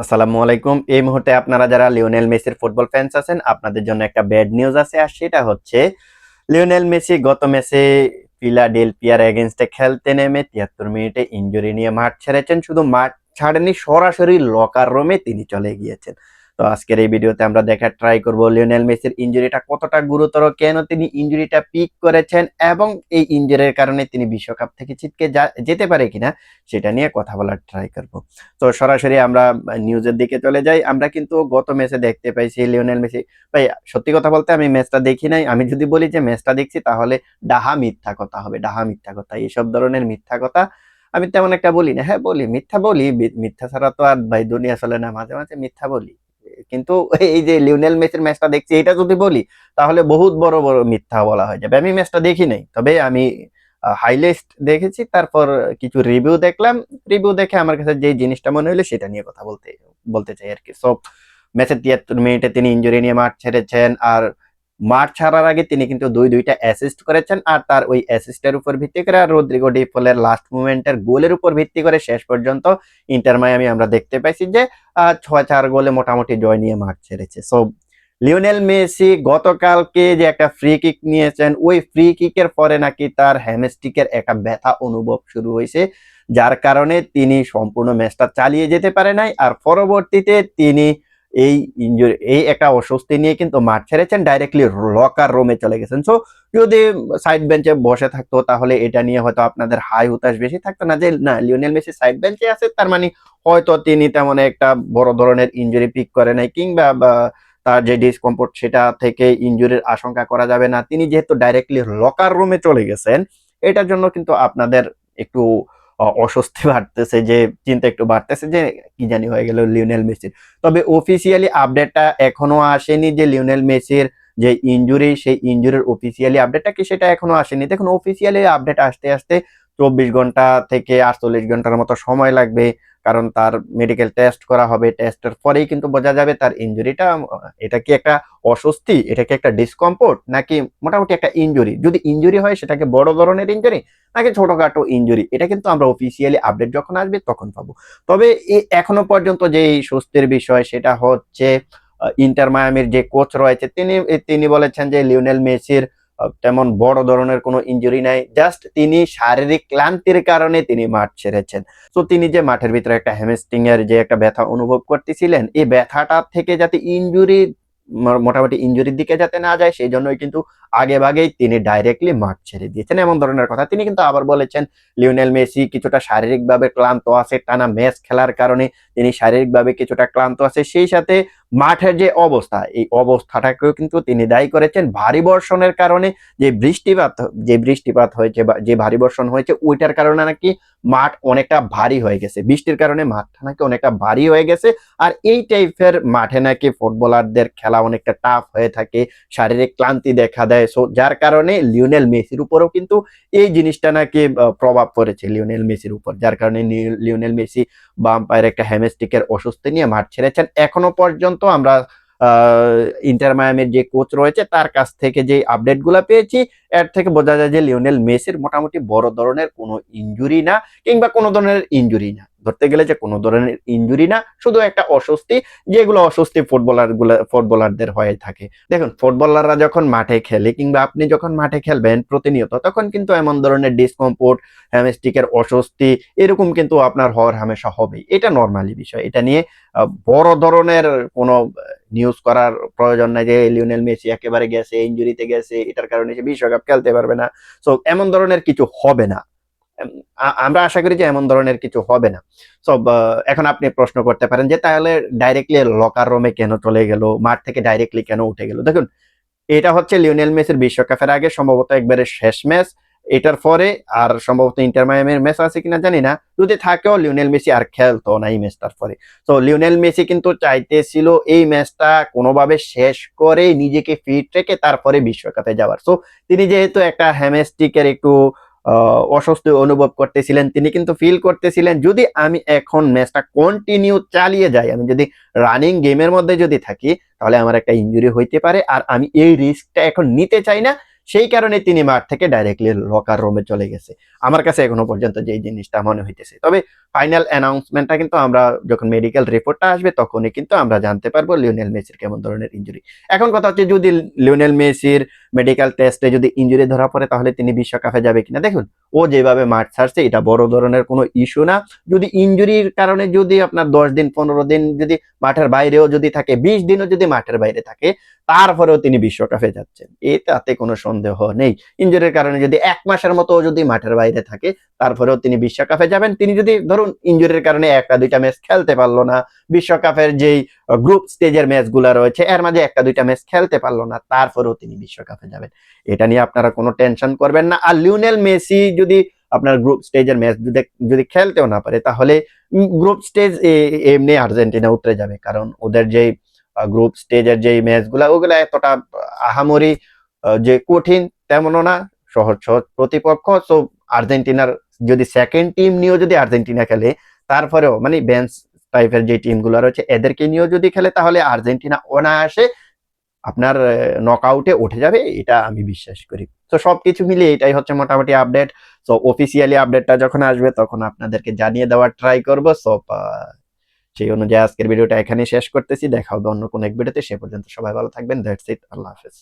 আসসালামু আলাইকুম। এই মুহূর্তে আপনারা যারা লিওনেল মেসির ফুটবল ফ্যান্স আছেন, আপনাদের জন্য একটা ব্যাড নিউজ আছে। আর সেটা হচ্ছে লিওনেল মেসি গত ম্যাচে ফিলাডেলফিয়ার এগেইনস্টে খেলতে নেমে ৭৩ মিনিটে ইনজুরি নিয়ে মাঠ ছেড়েছেন। শুধু মাঠ ছাড়েননি, সরাসরি লকার রুমে তিনি চলে গিয়েছেন। তো আজকের এই ভিডিওতে আমরা দেখার ট্রাই করব লিওনেল মেসির ইনজুরিটা কতটা গুরুতর, কেন তিনি ইনজুরিটা পিক করেছেন এবং এই ইনজুরির কারণে তিনি বিশ্বকাপ থেকে ছিটকে যেতে পারে কিনা সেটা নিয়ে কথা বলার ট্রাই করব। তো সরাসরি আমরা নিউজের দিকে চলে যাই। আমরা কিন্তু গত ম্যাচে দেখতে পাইছি লিওনেল মেসি, ভাই সত্যি কথা বলতে আমি ম্যাচটা দেখি নাই। আমি যদি বলি যে ম্যাচটা দেখছি তাহলে ডাহা মিথ্যা কথা হবে, ডাহা মিথ্যা কথা। এইসব ধরনের মিথ্যা কথা আমি তেমন একটা বলি না। হ্যাঁ বলি, মিথ্যা বলি, মিথ্যা ছাড়া তো আর ভাই দুনিয়া চলে না। মাঝে মাঝে মিথ্যা বলি, কিন্তু এই যে লিওনেল মেসির ম্যাচটা দেখছি এটা যদি বলি তাহলে বহুত বড় বড় মিথ্যা বলা হয়ে যাবে। আমি ম্যাচটা দেখি নাই, তবে আমি হাইলাইটস দেখেছি, তারপর কিছু রিভিউ দেখলাম। রিভিউ দেখে আমার কাছে যে জিনিসটা মনে হলো সেটা নিয়ে কথা বলতে বলতে চাই আর কি। সো ম্যাচের ৭৩ মিনিটে তিনি ইনজুরি নিয়ে মাঠ ছেড়েছেন। আর মাঠ ছাড়ার আগে তিনি কিন্তু দুইটা অ্যাসিস্ট করেছেন। আর তার ওই অ্যাসিস্টের উপর ভিত্তি করে আর রদ্রিগো ডি পলের লাস্ট মুভমেন্টের গোলের উপর ভিত্তি করে শেষ পর্যন্ত ইন্টার মায়ামি আমরা দেখতে পাইছি যে ৬-৪ গোলে মোটামুটি জয় নিয়ে মাঠ ছেড়েছে। সো লিওনেল মেসি গতকালকে যে একটা ফ্রি কিক নিয়েছেন, ওই ফ্রি কিকের পরে নাকি তার হ্যামস্ট্রিকের একটা ব্যথা অনুভব শুরু হয়েছে, যার কারণে তিনি সম্পূর্ণ ম্যাচটা চালিয়ে যেতে পারে নাই। আর পরবর্তীতে তিনি এই ইনজুরি, এই একটা অস্বস্তি নিয়ে কিন্তু মাঠ ছেড়েছেন, ডাইরেক্টলি লকার রুমে চলে গেছেন। সো যদি সাইড বেঞ্চে বসে থাকতো তাহলে এটা নিয়ে হয়তো আপনাদের হাই হুতাশ বেশি থাকতো না, যে না লিওনেল মেসি সাইড বেঞ্চে আছে, তার মানে হয়তো তিনি তেমন একটা বড় ধরনের ইনজুরি পিক করে নাই, কিংবা তার যে ডিসকমফোর্ট সেটা থেকে ইনজুরির আশঙ্কা করা যাবে না। তিনি যেহেতু ডাইরেক্টলি লকার রুমে চলে গেছেন, এটার জন্য কিন্তু আপনাদের একটু অস্বস্তি বাড়তেছে, যে চিন্তা একটু বাড়তেছে যে কি জানি হয়ে গেল লিওনেল মেসির। তবে অফিসিয়ালি আপডেটটা এখনো আসেনি যে লিওনেল মেসির যে ইনজুরি, সেই ইনজুরির অফিসিয়ালি আপডেটটা কি সেটা এখনো আসেনি। দেখুন অফিসিয়ালি আপডেট আসতে আসতে 24 ঘন্টা থেকে 48 ঘন্টার মতো সময় লাগবে, কারণ তার মেডিকেল টেস্ট করা হবে। টেস্টের পরেই কিন্তু বোঝা যাবে তার ইনজুরিটা এটা কি একটা অস্বস্তি, এটা কি একটা ডিসকমফোর্ট, নাকি মোটামুটি একটা ইনজুরি। যদি ইনজুরি হয় সেটাকে বড় ধরনের ইনজুরি নাকি ছোটখাটো ইনজুরি, এটা কিন্তু আমরা অফিসিয়ালি আপডেট যখন আসবে তখন পাবো। তবে এখনো পর্যন্ত যে স্বস্তির বিষয় সেটা হচ্ছে ইন্টার মায়ামির যে কোচ রয়েছে তিনি তিনি বলেছেন যে লিওনেল মেসির তেমন বড় ধরনের কোনো ইনজুরি নাই, জাস্ট তিনি শারীরিক ক্লান্তির কারণে তিনি মাঠ ছেড়েছেন। তো তিনি যে মাঠের ভিতরে একটা হ্যামস্ট্রিং এর যে একটা ব্যথা অনুভব করতেছিলেন, এই ব্যথাটা থেকে যাতে ইনজুরি, মোটামুটি ইনজুরির দিকে যাতে না যায়, সেই জন্যই কিন্তু আগে ভাগেই তিনি ডাইরেক্টলি মাঠ ছেড়ে দিয়েছেন, এমন ধরনের কথা। তিনি কিন্তু আবার বলেছেন লিওনেল মেসি কিছুটা শারীরিকভাবে ক্লান্ত আছে, টানা ম্যাচ খেলার কারণে তিনি শারীরিকভাবে কিছুটা ক্লান্ত আছে। সেই সাথে মাঠের যে অবস্থা, এই অবস্থাটাকেও কিন্তু তিনি দায়ী করেছেন ভারী বর্ষণের কারণে। যে বৃষ্টিপাত হয়েছে বা যে ভারী বর্ষণ হয়েছে ওইটার কারণে নাকি মাঠ অনেকটা ভারী হয়ে গেছে, বৃষ্টির কারণে মাঠটা নাকি অনেকটা ভারী হয়ে গেছে। আর এই টাইপের মাঠে নাকি ফুটবলারদের খেলা অনেকটা টাফ হয়ে থাকে, শারীরিক ক্লান্তি দেখা দেয়। সো যার কারণে লিওনেল মেসির উপরও কিন্তু এই জিনিসটা নাকি প্রভাব পড়েছে লিওনেল মেসির উপর, যার কারণে লিওনেল মেসি বাম পায়ের একটা হ্যামস্ট্রিকের অস্বস্তি নিয়ে মাঠ ছেড়েছেন। এখনো পর্যন্ত আমরা ইন্টার মায়ামির যে কোচ রয়েছে তার কাছ থেকে যে আপডেট গুলা পেয়েছি, এর থেকে বোঝা যায় যে লিওনেল মেসির মোটামুটি বড় ধরনের কোনো ইনজুরি না, কিংবা কোনো ধরনের ইনজুরি না, ধরতে গেলে যে কোনো ধরনের ইনজুরি না, শুধু একটা অস্বস্তি, যেগুলো অস্বস্তি ফুটবলারদের হয়ে থাকে। দেখুন ফুটবলাররা যখন মাঠে খেলে, কিংবা আপনি যখন মাঠে খেলবেন প্রতিনিয়ত, তখন কিন্তু এমন ধরনের ডিসকমফোর্ট, হ্যামস্ট্রিকের অস্বস্তি এরকম কিন্তু আপনার হওয়ার হামেশা হবেই। এটা নর্মালি বিষয়, এটা নিয়ে বড় ধরনের কোনো নিউজ করার প্রয়োজন নাই যে লিওনেল মেসি একেবারে গেছে, ইনজুরিতে গেছে, এটার কারণে সে বিশ্বকাপ খেলতে পারবে না। সো এমন ধরনের কিছু হবে না। আমরা আশা করি যে এমন ধরনের কিছু হবে না। সো এখন আপনি প্রশ্ন করতে পারেন যে তাহলে ডাইরেক্টলি লকার রুমে কেন চলে গেল, মাঠ থেকে ডাইরেক্টলি কেন উঠে গেল। দেখুন এটা হচ্ছে লিওনেল মেসির বিশ্বকাপের আগে সম্ভবত একবারে শেষ ম্যাচ। এটার পরে আর সম্ভবত ইন্টার মায়ামির ম্যাচ আছে কিনা জানি না, যদি থাকেও লিওনেল মেসি আর খেলতো না এই ম্যাচটার পরে। তো লিওনেল মেসি কিন্তু চাইতেছিল এই ম্যাচটা কোনোভাবে শেষ করে নিজেকে ফিট রেখে তারপরে বিশ্বকাপে যাওয়ার। সো তিনি যেহেতু একটা হ্যামস্ট্রিকের একটু অস্বস্তি অনুভব করতেছিলেন, তিনি কিন্তু ফিল করতেছিলেন যদি আমি এখন ম্যাচটা কন্টিনিউ চালিয়ে যাই, আমি যদি রানিং গেমের মধ্যে যদি থাকি, তাহলে আমার একটা ইনজুরি হইতে পারে, আর আমি এই রিস্কটা এখন নিতে চাই না। সেই কারণে তিনি মাঠ থেকে ডাইরেক্টলি লকার রুমে চলে গেছে। আমার কাছে এখনো পর্যন্ত যে এই জিনিসটা মনে হইতেছে। তবে ফাইনাল অ্যানাউন্সমেন্টটা কিন্তু আমরা যখন মেডিকেল রিপোর্টটা আসবে তখনই কিন্তু আমরা জানতে পারবো লিওনেল মেসির কেমন ধরনের ইনজুরি। এখন কথা হচ্ছে যদি লিওনেল মেসির মেডিকেল টেস্টে যদি ইনজুরি ধরা পড়ে তাহলে তিনি বিশ্বকাপে যাবে কিনা। দেখুন ও যেভাবে মাঠ ছাড়ছে এটা বড় ধরনের কোনো ইস্যু না। যদি ইনজুরির কারণে যদি আপনার 10 দিন 15 দিন যদি মাঠের বাইরেও যদি থাকে, 20 দিনও যদি মাঠের বাইরে থাকে, তারপরেও তিনি বিশ্বকাপে যাচ্ছেন, এটাতে কোনো সন্দেহ নেই। ইনজুরির কারণে যদি 1 মাসের মতো যদি মাঠের বাইরে থাকে তারপরেও তিনি বিশ্বকাপে যাবেন। তিনি যদি ধরুন ইনজুরির কারণে 1টা 2টা ম্যাচ খেলতে পারলো না, বিশ্বকাপের যেই গ্রুপ স্টেজের ম্যাচগুলো রয়েছে এর মাঝে 1টা 2টা ম্যাচ খেলতে পারলো না, তারপরেও তিনি বিশ্বকাপে যাবেন। এটা নিয়ে আপনারা কোনো টেনশন করবেন না। আর লিওনেল মেসি যদি আপনার গ্রুপ স্টেজের ম্যাচ যদি খেলতেও না পারে তাহলে গ্রুপ স্টেজ এমনি আর্জেন্টিনা উতরে যাবে, কারণ ওদের যেই গ্রুপ স্টেজের যেই ম্যাচগুলা ওগুলা এতটা আহামরি যে কঠিন তেমনও না, সহজ সহজ প্রতিপক্ষ। সো আর্জেন্টিনার যদি সেকেন্ড টিম নিয়েও যদি আর্জেন্টিনা খেলে তারপরেও মানে বেঞ্চ টাইপের যে টিমগুলো রয়েছে এদেরকে নিয়েও যদি খেলে তাহলে আর্জেন্টিনা অনায়াসে আপনার নকআউটে উঠে যাবে, এটা আমি বিশ্বাস করি। তো সবকিছু মিলিয়ে এটাই হচ্ছে মোটামুটি আপডেট। সো অফিসিয়ালি আপডেটটা যখন আসবে তখন আপনাদেরকে জানিয়ে দেওয়ার ট্রাই করবো। সো সেই অনুযায়ী আজকের ভিডিওটা এখানেই শেষ করতেছি। দেখা হবে অন্য কোনো এক ভিডিওতে। সে পর্যন্ত সবাই ভালো থাকবেন। That's it. আল্লাহ হাফেজ।